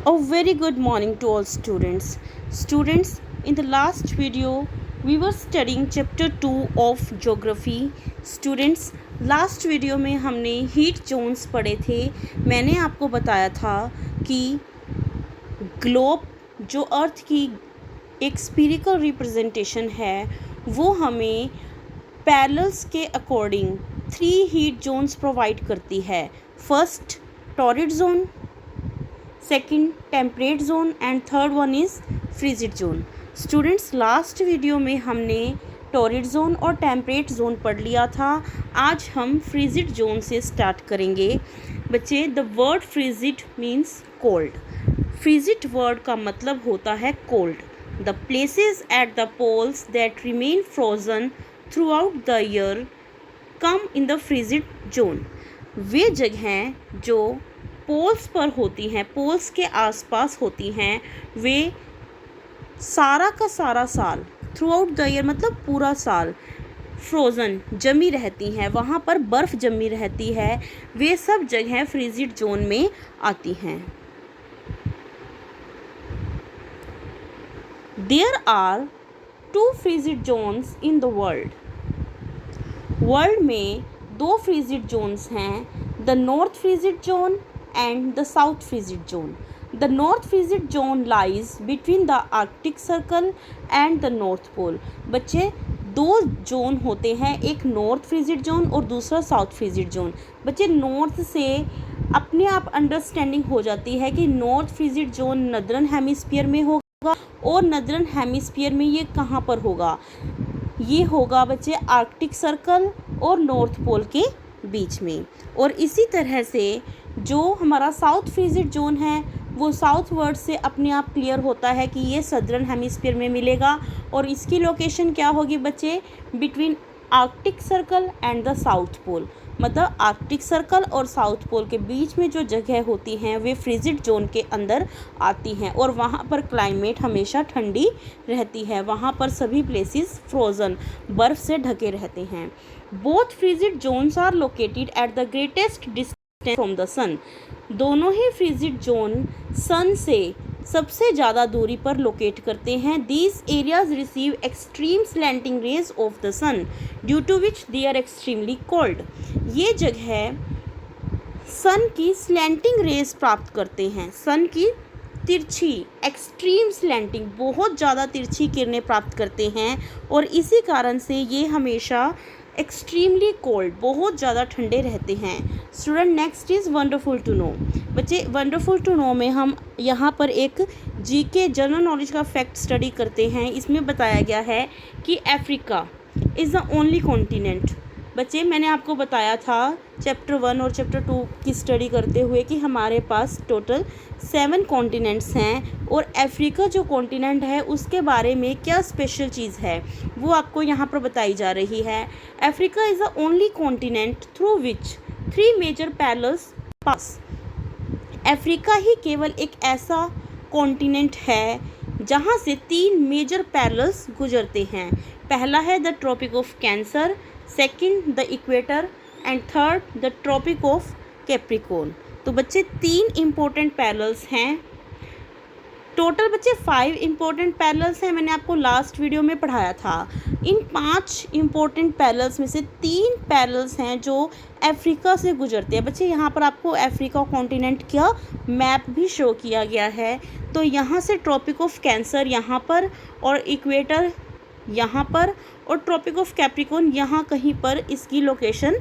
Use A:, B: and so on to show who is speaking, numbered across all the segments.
A: A very good morning to all students. Students, in the last video, we were studying chapter 2 of geography. Students, last video में हमने heat zones पढ़े थे. मैंने आपको बताया था कि ग्लोब जो अर्थ की एक स्फीरिकल रिप्रेजेंटेशन है वो हमें पैरेलल्स के अकॉर्डिंग 3 हीट जोन्स प्रोवाइड करती है. First torrid zone, second temperate zone and third one is frigid zone. Students, last video में हमने टॉरिड जोन और टेम्परेट जोन पढ़ लिया था. आज हम फ्रिजिड जोन से स्टार्ट करेंगे. बच्चे, the word frigid means cold. Frigid word का मतलब होता है cold. The places at the poles that remain frozen throughout the year come in the frigid zone. वे जगहें जो पोल्स पर होती हैं, पोल्स के आसपास होती हैं, वे सारा का सारा साल थ्रू आउट द ईयर मतलब पूरा साल फ्रोज़न जमी रहती हैं, वहाँ पर बर्फ़ जमी रहती है. वे सब जगहें फ्रिजिड जोन में आती हैं. There are 2 frigid zones in the world. World में 2 फ्रिजिड जोन्स हैं, the north frigid zone and the south frigid zone. The north frigid zone lies between the Arctic Circle and the North Pole. बच्चे, 2 zone होते हैं, एक north frigid zone और दूसरा south frigid zone. बच्चे, north से अपने आप अंडरस्टैंडिंग हो जाती है कि नॉर्थ फ्रिजिड जोन नदरन हेमिस्फीयर में होगा और नदरन हेमिस्फीयर में ये कहाँ पर होगा. ये होगा बच्चे आर्कटिक सर्कल और नॉर्थ पोल के बीच में. और इसी तरह से जो हमारा साउथ फ्रिजिड जोन है वो साउथ वर्ड से अपने आप क्लियर होता है कि ये सदर्न हेमिस्फीयर में मिलेगा. और इसकी लोकेशन क्या होगी बच्चे? Between Arctic Circle and the South Pole. मतलब आर्कटिक सर्कल और साउथ पोल के बीच में जो जगह होती हैं वे फ्रिजिड जोन के अंदर आती हैं और वहाँ पर क्लाइमेट हमेशा ठंडी रहती है. वहाँ पर सभी प्लेसेस फ्रोज़न बर्फ़ से ढके रहते हैं. Both frigid zones are located at the greatest distance from the sun. दोनों ही फ्रिजिड जोन सन से सबसे ज़्यादा दूरी पर लोकेट करते हैं. These areas receive extreme slanting rays of the sun due to which they are extremely cold. ये जगह सन की स्लैंटिंग रेज प्राप्त करते हैं. सन की तिरछी एक्सट्रीम स्लैंटिंग बहुत ज़्यादा तिरछी किरणें प्राप्त करते हैं और इसी कारण से ये हमेशा एक्सट्रीमली कोल्ड बहुत ज़्यादा ठंडे रहते हैं. Student, next is wonderful to know. बच्चे, वंडरफुल टू नो में हम यहाँ पर एक जीके जनरल नॉलेज का फैक्ट स्टडी करते हैं. इसमें बताया गया है कि Africa is the only continent. बच्चे, मैंने आपको बताया था चैप्टर 1 और चैप्टर 2 की स्टडी करते हुए कि हमारे पास टोटल 7 कॉन्टिनेंट्स हैं और अफ्रीका जो कॉन्टिनेंट है उसके बारे में क्या स्पेशल चीज़ है वो आपको यहाँ पर बताई जा रही है. Africa is the only continent through which 3 major parallels pass. Africa ही केवल एक ऐसा कॉन्टिनेंट है जहाँ से 3 मेजर पैरेलल्स गुजरते हैं. पहला है the Tropic of Cancer, second the equator and third the Tropic of Capricorn. तो बच्चे, 3 इम्पोर्टेंट पैरेलल्स हैं. टोटल बच्चे 5 इम्पोर्टेंट पैरेलल्स हैं. मैंने आपको लास्ट वीडियो में पढ़ाया था. इन 5 इम्पोर्टेंट पैरेलल्स में से 3 पैरेलल्स हैं जो अफ्रीका से गुजरते हैं. बच्चे, यहाँ पर आपको अफ्रीका कॉन्टिनेंट का मैप भी शो किया गया है. तो यहाँ से ट्रॉपिक ऑफ कैंसर यहाँ पर और इक्वेटर यहाँ पर और ट्रॉपिक ऑफ कैप्रिकॉर्न यहाँ कहीं पर इसकी लोकेशन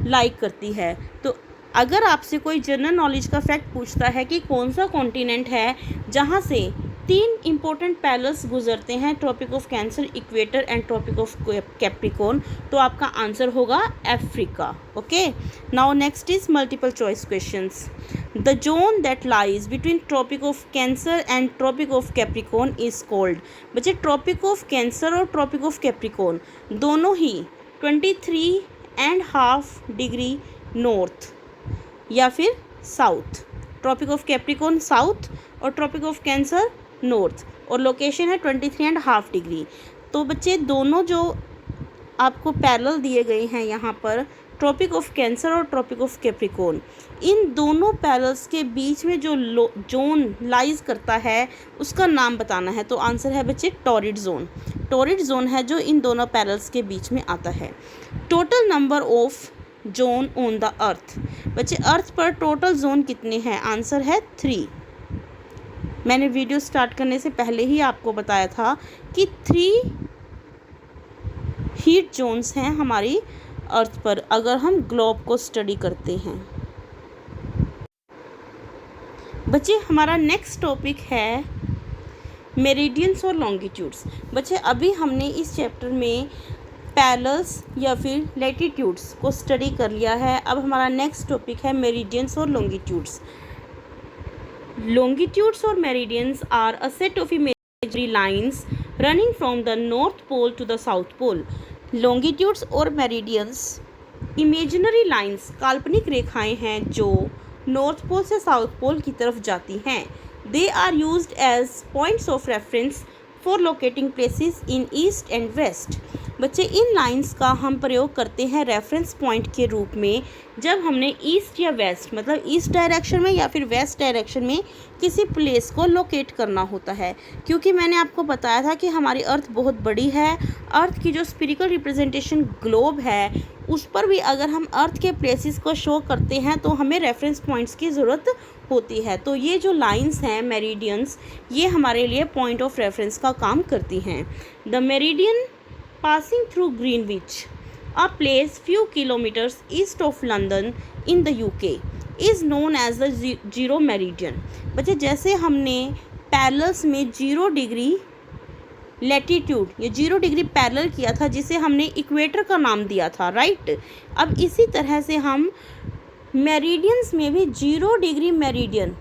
A: लाइक करती है. तो अगर आपसे कोई जनरल नॉलेज का फैक्ट पूछता है कि कौन सा कॉन्टिनेंट है जहाँ से 3 इम्पोर्टेंट पैरेलल्स गुजरते हैं, Tropic of Cancer, equator and Tropic of Capricorn, तो आपका आंसर होगा Africa. Okay, now next is multiple choice questions. The zone that lies between Tropic of Cancer and Tropic of Capricorn is called. बच्चे, Tropic of Cancer और Tropic of Capricorn दोनों ही 23.5 degree north या फिर south. Tropic of Capricorn south और Tropic of Cancer north और location है 23.5 degree. तो बच्चे, दोनों जो आपको पैरेलल दिए गए हैं यहाँ पर ट्रॉपिक ऑफ कैंसर और ट्रॉपिक ऑफ कैप्रिकॉर्न। इन दोनों पैरेलल्स के बीच में जो जोन लाइज करता है उसका नाम बताना है। तो आंसर है बच्चे टॉरिड जोन। टॉरिड जोन है जो इन दोनों पैरेलल्स के बीच में आता है। Total number of zone on the earth. बच्चे अर्थ पर टोटल जोन कितने हैं? आंसर है 3। मैंने वीडियो स्टार्ट करने से पहले ही आपको बताया था कि 3 हीट जोन्स हैं हमारी अर्थ पर अगर हम ग्लोब को स्टडी करते हैं। बच्चे हमारा नेक्स्ट टॉपिक है मेरिडियंस और लॉन्गिट्यूड्स। बच्चे अभी हमने इस चैप्टर में पैरेलल्स या फिर लैटिट्यूड्स को स्टडी कर लिया है। अब हमारा नेक्स्ट टॉपिक है मेरिडियंस और longitudes. Longitudes or meridians are a set of imaginary lines running from the North Pole to the South Pole. Longitudes और meridians imaginary lines काल्पनिक रेखाएं हैं जो नॉर्थ पोल से साउथ पोल की तरफ जाती हैं। They are used as points of reference for locating places in east and west. बच्चे इन लाइंस का हम प्रयोग करते हैं रेफरेंस पॉइंट के रूप में जब हमने ईस्ट या वेस्ट मतलब ईस्ट डायरेक्शन में या फिर वेस्ट डायरेक्शन में किसी प्लेस को लोकेट करना होता है। क्योंकि मैंने आपको बताया था कि हमारी अर्थ बहुत बड़ी है, अर्थ की जो स्फीरिकल रिप्रेजेंटेशन ग्लोब है उस पर भी अगर हम अर्थ के प्लेसेस को शो करते हैं तो हमें रेफरेंस पॉइंट्स की ज़रूरत होती है। तो ये जो लाइंस हैं मेरिडियंस ये हमारे लिए पॉइंट ऑफ रेफरेंस का काम करती हैं। The meridian passing through Greenwich, a place few kilometers east of London in the UK, is known as the zero meridian. बच्चे जैसे हमने पैरेलल्स में 0 डिग्री लैटिट्यूड या 0 डिग्री पैरेलल किया था जिसे हमने इक्वेटर का नाम दिया था, राइट। अब इसी तरह से हम मेरिडियंस में भी 0 डिग्री मेरिडियन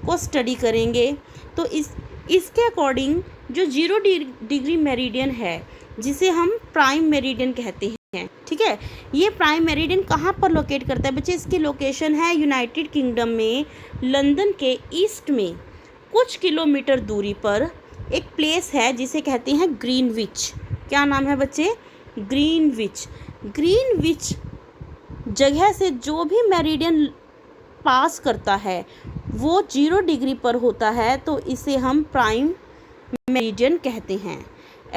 A: को स्टडी करेंगे। तो इसके अकॉर्डिंग जो 0 डिग्री मेरिडियन है जिसे हम प्राइम मेरिडियन कहते हैं, ठीक है। ये प्राइम मेरिडियन कहाँ पर लोकेट करता है? बच्चे इसकी लोकेशन है यूनाइटेड किंगडम में लंदन के ईस्ट में कुछ किलोमीटर दूरी पर एक प्लेस है जिसे कहते हैं ग्रीनविच। क्या नाम है बच्चे? ग्रीनविच। ग्रीनविच जगह से जो भी मेरिडियन पास करता है वो 0 डिग्री पर होता है, तो इसे हम प्राइम मेरिडियन कहते हैं।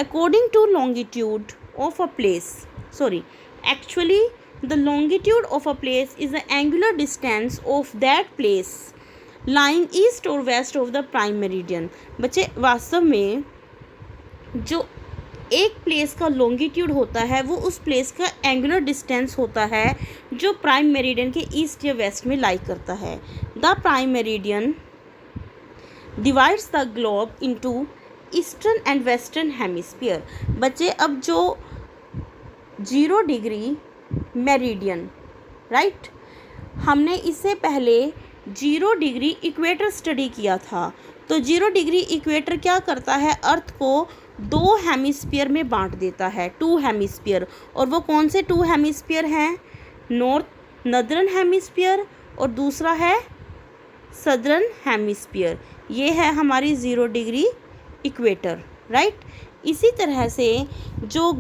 A: According to longitude of a place, actually the longitude of a place is the angular distance of that place lying east or west of the prime meridian. बच्चे वास्तव में जो एक प्लेस का लॉन्गिट्यूड होता है वो उस प्लेस का एंगुलर डिस्टेंस होता है जो प्राइम मेरिडियन के ईस्ट या वेस्ट में लाई करता है। The prime meridian divides the globe into eastern and western hemisphere. बच्चे अब जो 0 डिग्री मेरिडियन, राइट, हमने इससे पहले 0 डिग्री इक्वेटर स्टडी किया था। तो 0 डिग्री इक्वेटर क्या करता है? अर्थ को 2 हेमिस्फीयर में बांट देता है, 2 हेमिस्फीयर। और वो कौन से 2 हेमिस्फीयर हैं? नॉर्दर्न हेमिस्फीयर और दूसरा है सदर्न हेमिस्फीयर। ये है हमारी 0 डिग्री इक्वेटर, राइट। इसी तरह से जो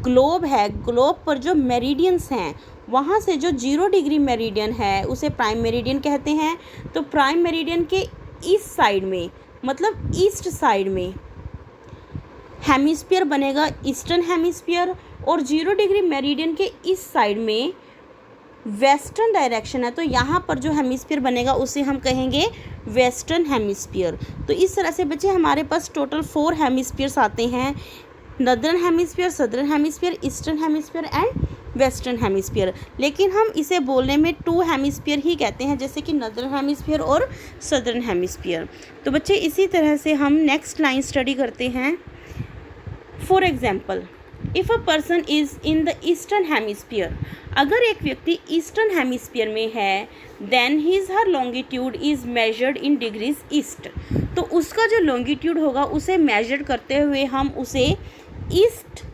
A: ग्लोब है, ग्लोब पर जो मेरिडियंस हैं वहाँ से जो 0 डिग्री मेरिडियन है उसे प्राइम मेरिडियन कहते हैं। तो प्राइम मेरिडियन के ईस्ट साइड में मतलब ईस्ट साइड में हेमिस्फीयर बनेगा ईस्टर्न हेमिस्फीयर, और 0 डिग्री मेरिडियन के ईस्ट साइड में वेस्टर्न डायरेक्शन है, तो यहाँ पर जो हेमिस्फीयर बनेगा उसे हम कहेंगे वेस्टर्न हेमिस्फीयर। तो इस तरह से बच्चे हमारे पास टोटल 4 हेमिस्फीयर्स आते हैं, northern hemisphere, southern hemisphere, eastern hemisphere and western hemisphere. लेकिन हम इसे बोलने में 2 हेमिस्फीयर ही कहते हैं, जैसे कि नॉर्दर्न हेमिस्फीयर और सदर्न हेमिस्फीयर। तो बच्चे इसी तरह से हम नेक्स्ट लाइन स्टडी करते हैं। For example, if a person is in the eastern hemisphere, अगर एक व्यक्ति ईस्टर्न हेमिस्फीयर में है, then his her longitude is measured in degrees east, तो उसका जो लॉन्गिट्यूड होगा उसे मेजर करते हुए हम उसे ईस्ट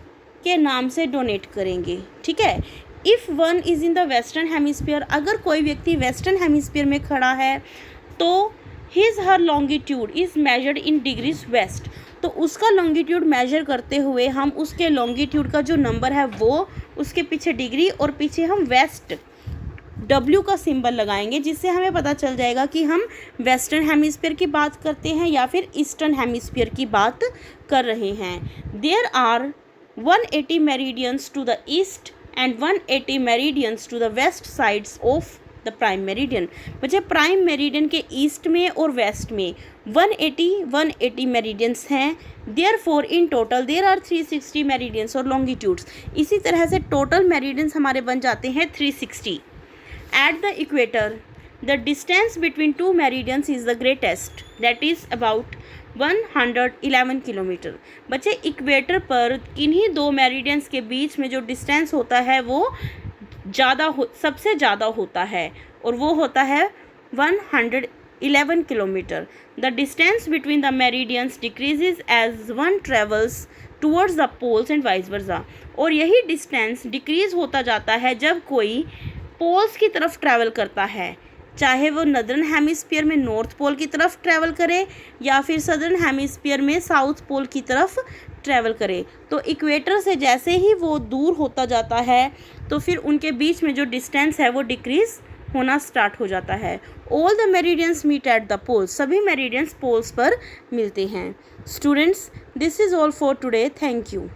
A: के नाम से डोनेट करेंगे, ठीक है। If one is in the western hemisphere, अगर कोई व्यक्ति वेस्टर्न हेमिस्फीयर में खड़ा है तो his her longitude is measured in degrees west, तो उसका लॉन्गिट्यूड मेजर करते हुए हम उसके लॉन्गिट्यूड का जो नंबर है वो, उसके पीछे डिग्री और पीछे हम वेस्ट W का सिंबल लगाएंगे, जिससे हमें पता चल जाएगा कि हम वेस्टर्न हेमिस्फीयर की बात करते हैं या फिर ईस्टर्न हेमिस्फीयर की बात कर रहे हैं। There are 180 meridians to the east and 180 meridians to the west sides of the prime meridian. बच्चे प्राइम मेरिडियन के ईस्ट में और वेस्ट में 180 मेरिडियंस हैं। Therefore in total there are 360 meridians और लॉन्गिट्यूड्स। इसी तरह से टोटल मेरिडियंस हमारे बन जाते हैं 360। At the equator, the distance between two meridians is the greatest, that is about 111 kilometre. बच्चे इक्वेटर पर किन्हीं दो मेरिडियंस के बीच में जो डिस्टेंस होता है वो सबसे ज़्यादा होता है, और वो होता है 111 kilometre. The distance between the meridians decreases as one travels towards the poles and vice versa. और यही डिस्टेंस डिक्रीज होता जाता है जब कोई पोल्स की तरफ ट्रैवल करता है, चाहे वो नदर्न हेमिस्फीयर में नॉर्थ पोल की तरफ ट्रैवल करे या फिर सदर्न हेमिस्फीयर में साउथ पोल की तरफ ट्रैवल करे। तो इक्वेटर से जैसे ही वो दूर होता जाता है तो फिर उनके बीच में जो डिस्टेंस है वो डिक्रीज होना स्टार्ट हो जाता है। All the meridians meet at the poles, सभी मेरिडियंस पोल्स पर मिलते हैं। Students, this is all for today. Thank you.